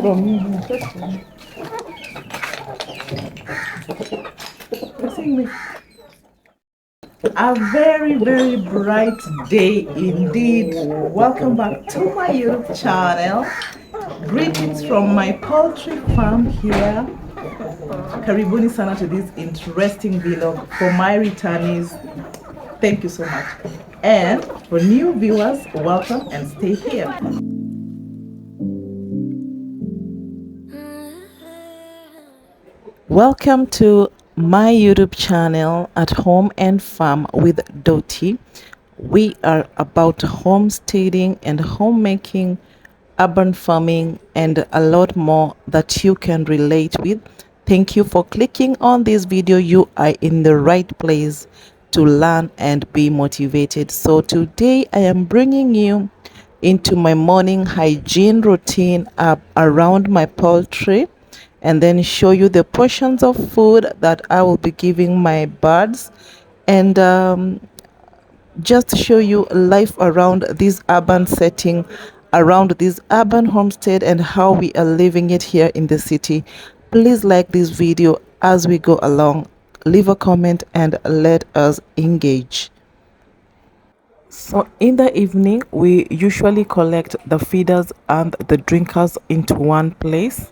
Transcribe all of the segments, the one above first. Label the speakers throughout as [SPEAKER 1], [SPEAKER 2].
[SPEAKER 1] from you. Just you see me. A very, very bright day indeed. Welcome back to my YouTube channel. Greetings from my poultry farm here. Karibuni sana to this interesting vlog. For my returnees, thank you so much. And for new viewers, welcome and stay here. Welcome to my YouTube channel at Home and Farm with Doughty. We are about homesteading and homemaking, urban farming, and a lot more that you can relate with. Thank you for clicking on this video. You are in the right place to learn and be motivated. So today I am bringing you into my morning hygiene routine around my poultry, and then show you the portions of food that I will be giving my birds, and just show you life around this urban setting, around this urban homestead, and how we are living it here in the city. Please like this video as we go along, leave a comment, and let us engage. So in the evening, we usually collect the feeders and the drinkers into one place.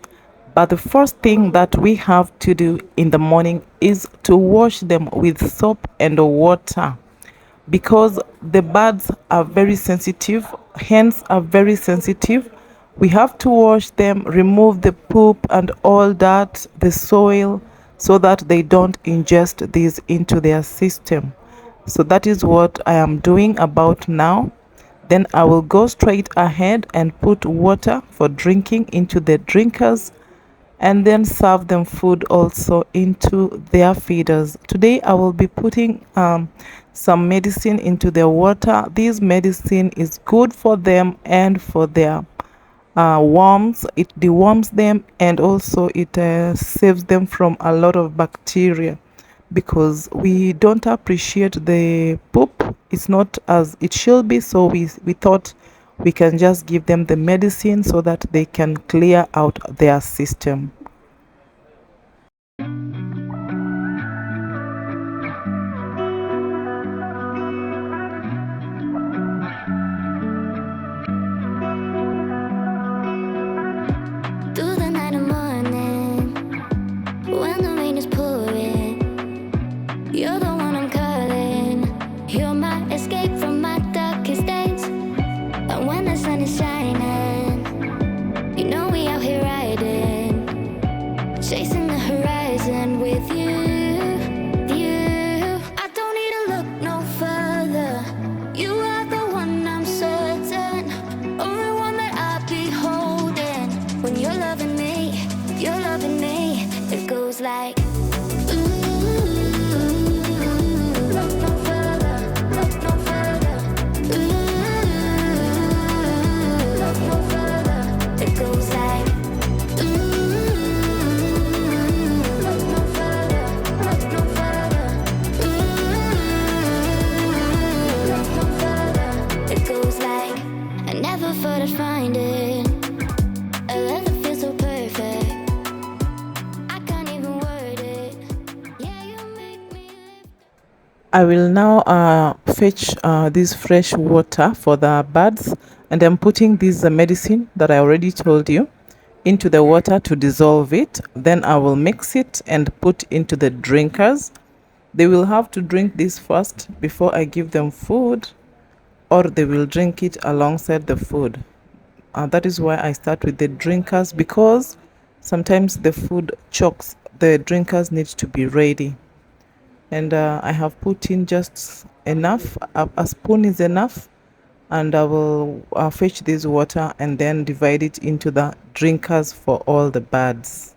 [SPEAKER 1] But the first thing that we have to do in the morning is to wash them with soap and water, because the birds are very sensitive, hens are very sensitive. We have to wash them, remove the poop and all that, the soil, so that they don't ingest these into their system. So that is what I am doing about now. Then I will go straight ahead and put water for drinking into the drinkers, and then serve them food also into their feeders. Today I will be putting some medicine into their water. This medicine is good for them and for their worms. It deworms them, and also it saves them from a lot of bacteria, because we don't appreciate the poop. It's not as it should be, so we thought we can just give them the medicine so that they can clear out their system.
[SPEAKER 2] Through the night and morning, when the rain is pouring, you're the one I'm calling. You're my escape from my darkest days. And when the sun is shining, you know we out here riding, chasing the horizon with you. I don't need to look no further. You are the one I'm certain, only one that I'll be holding. When you're loving me, you're loving me. It goes like, look no further, look no further. Look no further. It goes like, look no further, look no further. Look no further. It goes like, I never thought I'd find it. A love that feels so perfect. I can't even word it. Yeah, you make me live.
[SPEAKER 1] I will now fetch this fresh water for the birds, and I'm putting this medicine that I already told you into the water to dissolve it. Then I will mix it and put into the drinkers. They will have to drink this first before I give them food, or they will drink it alongside the food. That is why I start with the drinkers, because sometimes the food chokes. The drinkers need to be ready. And I have put in just enough. A spoon is enough, and I will fetch this water and then divide it into the drinkers for all the birds.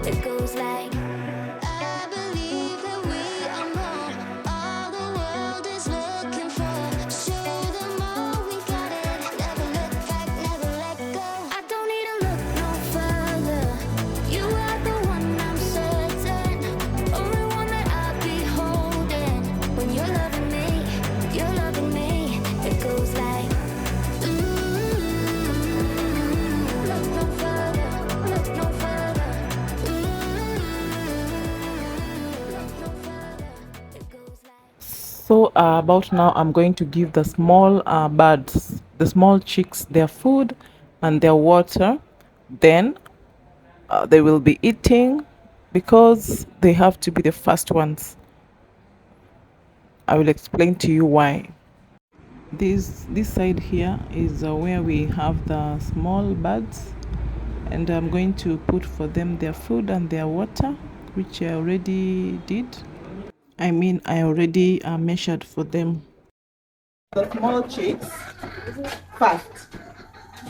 [SPEAKER 2] It goes like, I believe that we are more. All the world is looking for. Show them all we got it. Never look back, never let go. I don't need to look no further. You are the one I'm certain, only one that I'll be holding. When you're loving me, you're loving me. It goes like,
[SPEAKER 1] So about now, I'm going to give the small birds, the small chicks, their food and their water. Then they will be eating because they have to be the first ones. I will explain to you why. This side here is where we have the small birds, and I'm going to put for them their food and their water, which I already did. I mean, I already measured for them. The small chicks first.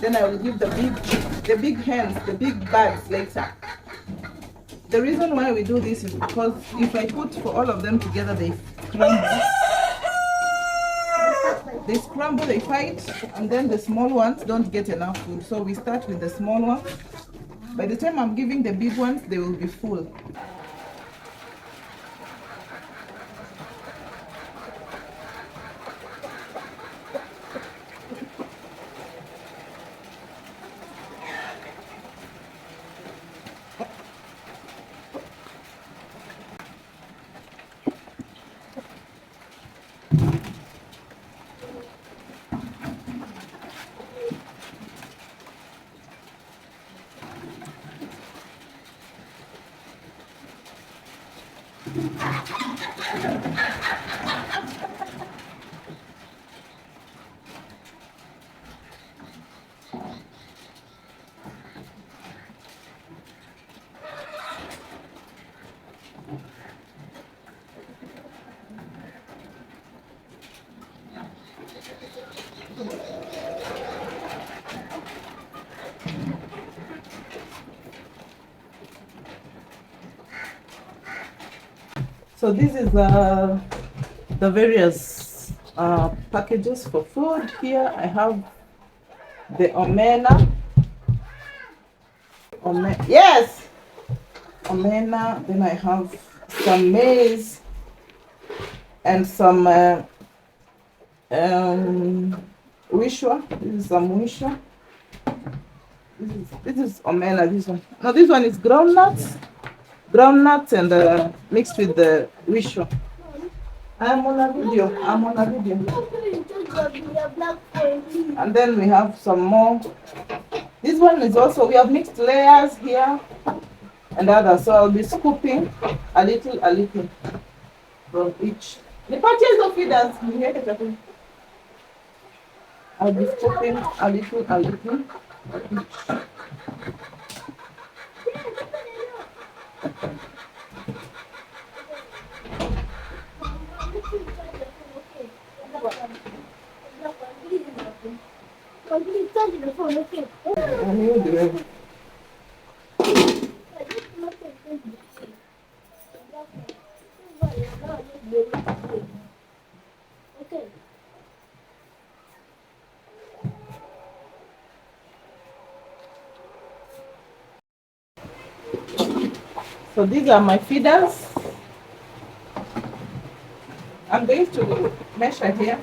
[SPEAKER 1] Then I will give the big hens, the big birds later. The reason why we do this is because if I put for all of them together, they scramble. They scramble, they fight, and then the small ones don't get enough food. So we start with the small ones. By the time I'm giving the big ones, they will be full. So this is the various packages for food. Here I have the omena. Yes! Omena. Then I have some maize and some wishwa. This is some wishwa. This is omena. This one. No, this one is groundnuts. Groundnuts and mixed with the wishwa. I'm on a video. I'm on a video. And then we have some more. This one is also, we have mixed layers here and others. So I'll be scooping a little from each. The purchase of feeders. I'll be scooping a little. So these are my feeders. I'm going to measure here.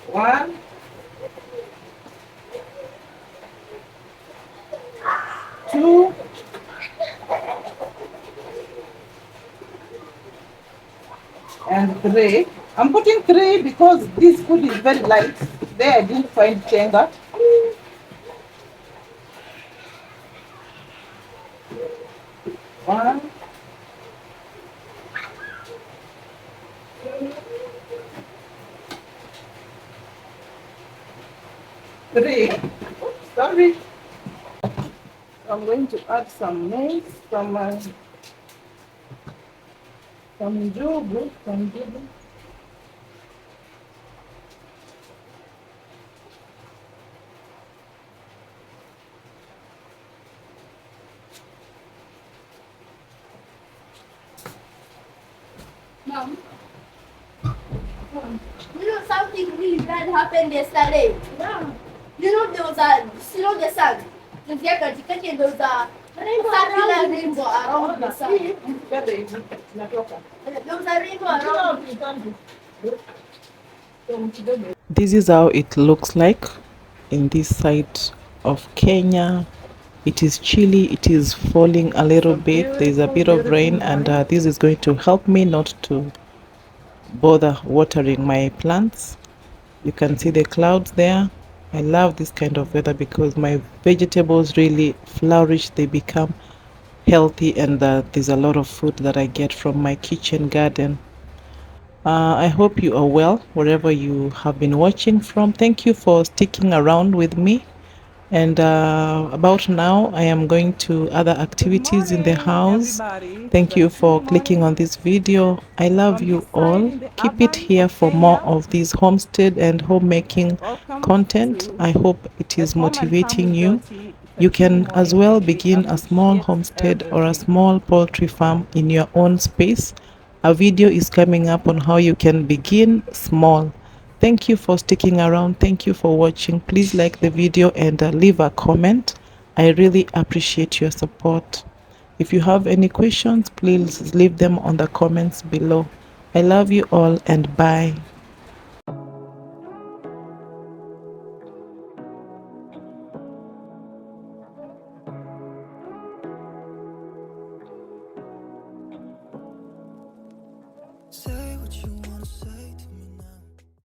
[SPEAKER 1] 1, 2, and 3. I'm putting 3 because this food is very light. There I didn't find chenga. 1, 2, 3. Oops, sorry. I'm going to add some maize, some njugu,
[SPEAKER 2] Mom, you know something really bad happened yesterday? Yeah. You know there was the sun. There was a circular rainbow around the sun. There was a rainbow around.
[SPEAKER 1] This is how it looks like in this side of Kenya. It is chilly, it is falling a little bit. There's a bit of rain, and this is going to help me not to bother watering my plants. You can see the clouds there. I love this kind of weather because my vegetables really flourish, they become healthy, and there's a lot of food that I get from my kitchen garden. I hope you are well wherever you have been watching from. Thank you for sticking around with me. And about now, I am going to other activities in the house. Thank you for clicking on this video. I love you all. Keep it here for more of these homestead and homemaking content. I hope it is motivating you. You can as well begin a small homestead or a small poultry farm in your own space. A video is coming up on how you can begin small. Thank you for sticking around. Thank you for watching. Please like the video and leave a comment. I really appreciate your support. If you have any questions, please leave them on the comments below. I love you all and bye.
[SPEAKER 2] Say what you